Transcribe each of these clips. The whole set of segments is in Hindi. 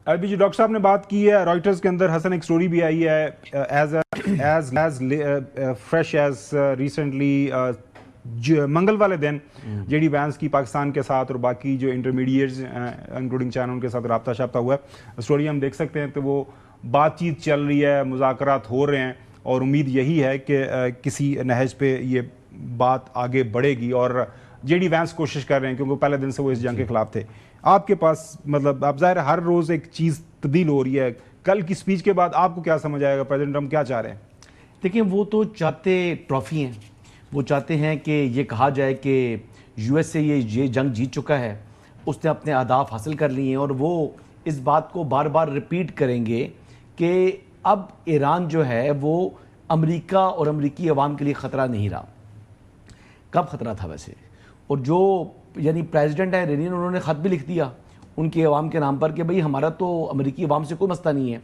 अभी जो डॉक्टर साहब ने बात की है, रॉयटर्स के अंदर हसन एक स्टोरी भी आई है, एज फ्रेश एज रिसेंटली मंगल वाले दिन जेडी वैंस की पाकिस्तान के साथ और बाकी जो इंटरमीडिएट्स इंक्लूडिंग चाइना उनके साथ रब्ता शाब्ता हुआ है। स्टोरी हम देख सकते हैं तो वो बातचीत चल रही है, मुज़ाकरात हो रहे हैं और उम्मीद यही है कि किसी नहज पे ये बात आगे बढ़ेगी और जेडी वैंस कोशिश कर रहे हैं क्योंकि पहले दिन से वो इस जंग के खिलाफ थे। आपके पास मतलब आप ज़ाहिर हर रोज़ एक चीज़ तब्दील हो रही है, कल की स्पीच के बाद आपको क्या समझ आएगा प्रेसिडेंट ट्रम्प क्या चाह रहे हैं? देखिए, वो तो चाहते ट्रॉफी हैं, वो चाहते हैं कि ये कहा जाए कि यूएस से ये जंग जीत चुका है, उसने अपने अहदाफ हासिल कर लिए हैं और वो इस बात को बार बार रिपीट करेंगे कि अब ईरान जो है वो अमेरिका और अमेरिकी अवाम के लिए ख़तरा नहीं रहा। कब ख़तरा था वैसे? और जो यानी प्रेसिडेंट है इरानियन, उन्होंने ख़त भी लिख दिया उनके अवाम के नाम पर कि भाई हमारा तो अमेरिकी अवाम से कोई मसला नहीं है।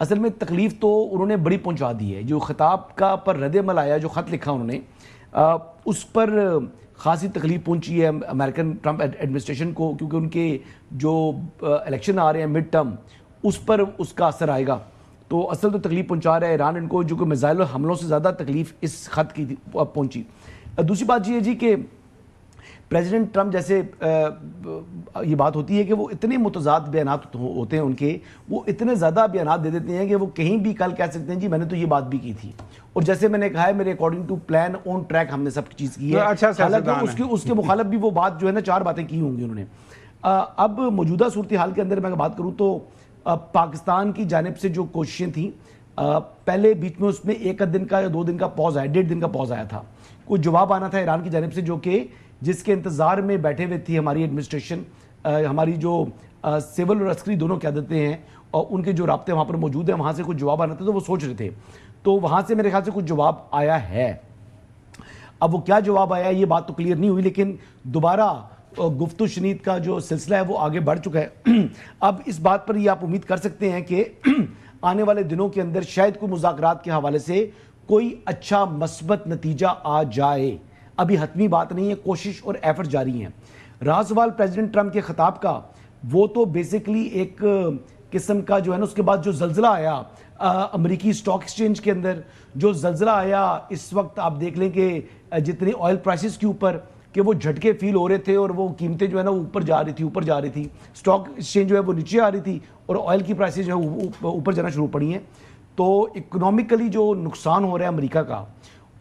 असल में तकलीफ़ तो उन्होंने बड़ी पहुंचा दी है। जो ख़िताब का पर रद्द-ए-अमल आया, जो ख़त लिखा उन्होंने, उस पर ख़ासी तकलीफ़ पहुंची है अमेरिकन ट्रंप एडमिनिस्ट्रेशन को, क्योंकि उनके जो इलेक्शन आ रहे हैं मिड टर्म, उस पर उसका असर आएगा। तो असल तो तकलीफ़ पहुंचा रहा है ईरान इनको, जो कि मिसाइल हमलों से ज़्यादा तकलीफ़ इस ख़त की पहुंची। दूसरी बात ये है जी कि प्रेसिडेंट ट्रंप जैसे ये बात होती है कि वो इतने मुतज़ाद बयानात होते हैं उनके, वो इतने ज़्यादा बयानात दे देते हैं कि वो कहीं भी कल कह सकते हैं जी मैंने तो ये बात भी की थी, और जैसे मैंने कहा है मेरे according to plan on track हमने सब चीज़ की है। अच्छा, हालांकि उसके मुखालिफ भी वो बात जो है ना 4 बातें की होंगी उन्होंने। अब मौजूदा सूरत हाल के अंदर मैं बात करूँ तो पाकिस्तान की जानिब से जो कोशिशें थी, पहले बीच में उसमें 1 दिन का या 2 दिन का पॉज आया, 1.5 दिन का पॉज आया था, कोई जवाब आना था ईरान की जानिब से, जो कि जिसके इंतज़ार में बैठे हुए थी हमारी एडमिनिस्ट्रेशन, हमारी जो सिविल और अस्करी दोनों क़यादतें हैं और उनके जो राब्ते वहाँ पर मौजूद हैं, वहाँ से कुछ जवाब आना था, तो वो सोच रहे थे। तो वहाँ से मेरे ख्याल से कुछ जवाब आया है। अब वो क्या जवाब आया ये बात तो क्लियर नहीं हुई, लेकिन दोबारा गुफ्तु शनीद का जो सिलसिला है वो आगे बढ़ चुका है। अब इस बात पर ये आप उम्मीद कर सकते हैं कि आने वाले दिनों के अंदर शायद कोई मुज़ाकरात के हवाले से कोई अच्छा मस्बत नतीजा आ जाए। अभी हतमी बात नहीं है, कोशिश और एफर्ट जारी हैं। रहा सवाल प्रेसिडेंट ट्रंप के खिताब का, वो तो बेसिकली एक किस्म का जो है ना, उसके बाद जो जल्जला आया अमेरिकी स्टॉक एक्सचेंज के अंदर, जो जल्जला आया इस वक्त आप देख लें कि जितनी ऑयल प्राइसेस के ऊपर कि वो झटके फील हो रहे थे और वो कीमतें जो है ना ऊपर जा रही थी, स्टॉक एक्सचेंज जो है वो नीचे आ रही थी और ऑयल की प्राइसेस जो है ऊपर जाना शुरू पड़ी हैं। तो इकोनॉमिकली जो नुकसान हो रहा है अमेरिका का,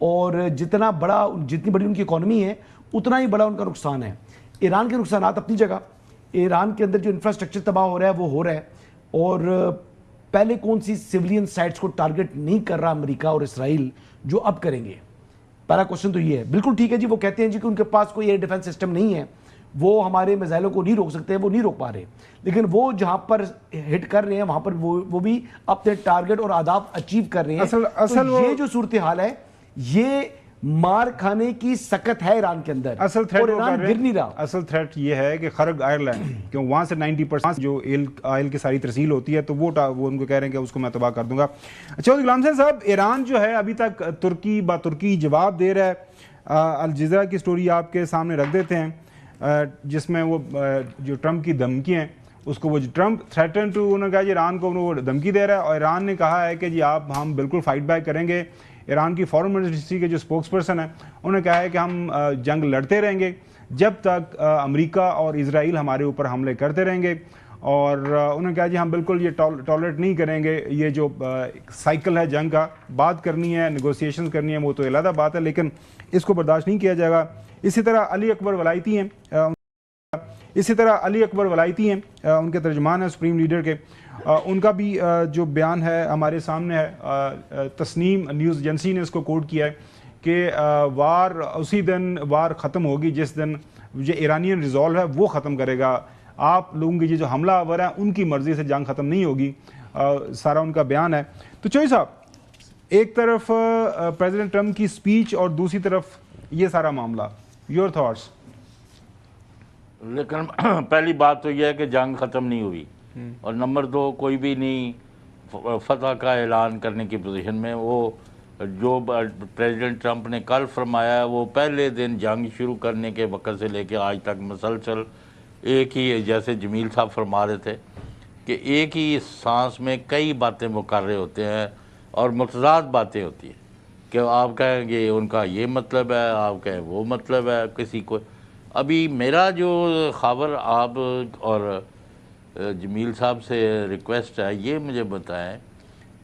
और जितनी बड़ी उनकी इकॉनमी है उतना ही बड़ा उनका नुकसान है। ईरान के नुकसान अपनी जगह, ईरान के अंदर जो इंफ्रास्ट्रक्चर तबाह हो रहा है वो हो रहा है, और पहले कौन सी सिविलियन साइट्स को टारगेट नहीं कर रहा अमेरिका और इसराइल, जो अब करेंगे? पहला क्वेश्चन तो ये है। बिल्कुल ठीक है जी, वो कहते हैं जी कि उनके पास कोई एयर डिफेंस सिस्टम नहीं है, वो हमारे मिसाइलों को नहीं रोक सकते, वो नहीं रोक पा रहे, लेकिन वो जहां पर हिट कर रहे हैं वहां पर वो भी अपने टारगेट और आदाब अचीव कर रहे हैं। तो ये जो सूरत हाल है, ये मार खाने की सकत है ईरान के अंदर, असल थ्रेट ईरान गिर नहीं रहा। असल थ्रेट ये है कि खर्ग आयरलैंड, क्यों वहां से 90% जो ऑयल की सारी तरसील होती है, तो वो उनको कह रहे हैं कि उसको मैं तबाह कर दूंगा। अच्छा गुलाम साहब, ईरान जो है अभी तक तुर्की जवाब दे रहा है। अल जज़ीरा की स्टोरी आपके सामने रख देते हैं, जिसमें वो जो ट्रंप की धमकी हैं उसको, वो ट्रंप थ्रेटन टू, उन्होंने कहा ईरान को वो धमकी दे रहा है और ईरान ने कहा है कि जी हम बिल्कुल फाइट बैक करेंगे। ईरान की फॉरेन मिनिस्ट्री के जो स्पोक्स पर्सन है उन्होंने कहा है कि हम जंग लड़ते रहेंगे जब तक अमेरिका और इजराइल हमारे ऊपर हमले करते रहेंगे, और उन्होंने कहा जी हम बिल्कुल ये टॉलरेट नहीं करेंगे। ये जो साइकिल है जंग का, बात करनी है, नेगोशिएशन करनी है, वो तो अलग बात है, लेकिन इसको बर्दाश्त नहीं किया जाएगा। इसी तरह अली अकबर वलायती हैं, उनके तर्जुमान हैं सुप्रीम लीडर के, उनका भी जो बयान है हमारे सामने है। तस्नीम न्यूज़ एजेंसी ने इसको कोट किया है कि वार उसी दिन वार ख़त्म होगी जिस दिन जो ईरानियन रिजॉल्व है वो ख़त्म करेगा। आप लोगों की जो हमलावर हैं उनकी मर्ज़ी से जंग ख़त्म नहीं होगी, सारा उनका बयान है। तो चौधरी साहब, एक तरफ प्रेसिडेंट ट्रंप की स्पीच और दूसरी तरफ ये सारा मामला, योर थॉट्स? लेकिन पहली बात तो यह है कि जंग ख़त्म नहीं हुई, और नंबर 2 कोई भी नहीं फतह का ऐलान करने की पोजीशन में। वो जो प्रेसिडेंट ट्रंप ने कल फरमाया है वो पहले दिन जंग शुरू करने के वक्त से लेकर आज तक मुसलसल एक ही, जैसे जमील साहब फरमा रहे थे कि एक ही सांस में कई बातें वो कर रहे होते हैं और मुतज़ाद बातें होती हैं कि आप कहेंगे उनका ये मतलब है, आप कहें वो मतलब है किसी को। अभी मेरा जो खबर आप और जमील साहब से रिक्वेस्ट है, ये मुझे बताएं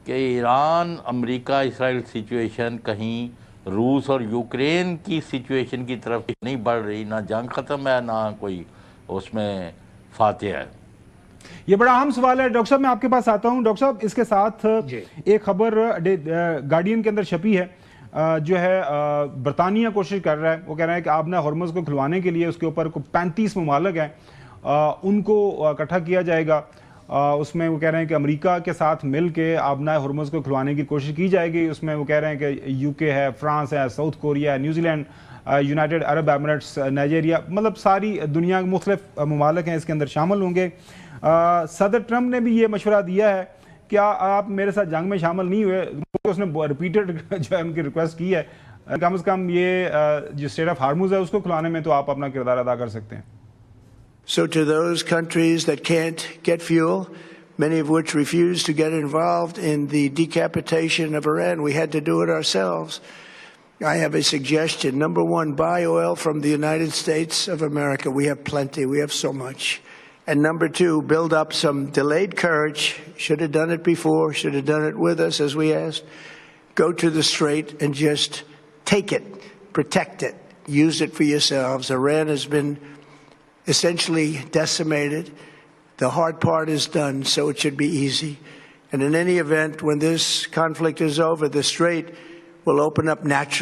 कि ईरान अमेरिका इसराइल सिचुएशन कहीं रूस और यूक्रेन की सिचुएशन की तरफ नहीं बढ़ रही, ना जंग ख़त्म है ना कोई उसमें फातिह है। ये बड़ा अहम सवाल है। डॉक्टर साहब मैं आपके पास आता हूं। डॉक्टर साहब इसके साथ एक खबर गार्डियन के अंदर छपी है, जो है बरतानिया कोशिश कर रहा है, वो कह रहा है कि आपने हॉर्मज़ को खुलवाने के लिए उसके ऊपर 35 ममालिक हैं, उनको इकट्ठा किया जाएगा। उसमें वो कह रहे हैं कि अमेरिका के साथ मिल के आबना हॉर्मज़ को खुलवाने की कोशिश की जाएगी। उसमें वो कह रहे हैं कि यूके है, फ्रांस है, साउथ कोरिया है, New Zealand, United Arab Emirates, Nigeria, मतलब सारी दुनिया के मुख्तलिफ ममालिक हैं इसके अंदर शामिल होंगे। सदर ट्रंप ने भी ये मशवरा दिया है, क्या आप मेरे साथ जंग में शामिल नहीं हुए? उसने रिपीटेड जो है उनकी रिक्वेस्ट की है, कम से कम ये जो स्टेट ऑफ हार्मुज़ है उसको खुलाने में तो आप अपना किरदार अदा कर सकते हैं। So to those countries that can't get fuel, many of which refuse to get involved in the decapitation of Iran, we had to do it ourselves. I have a suggestion. Number one, buy oil from the United States of America. We have plenty. We have so much. And number two, build up some delayed courage. Should have done it before. Should have done it with us, as we asked. Go to the Strait and just take it. Protect it. Use it for yourselves. Iran has been essentially decimated. The hard part is done, so it should be easy. And in any event, when this conflict is over, the Strait will open up naturally.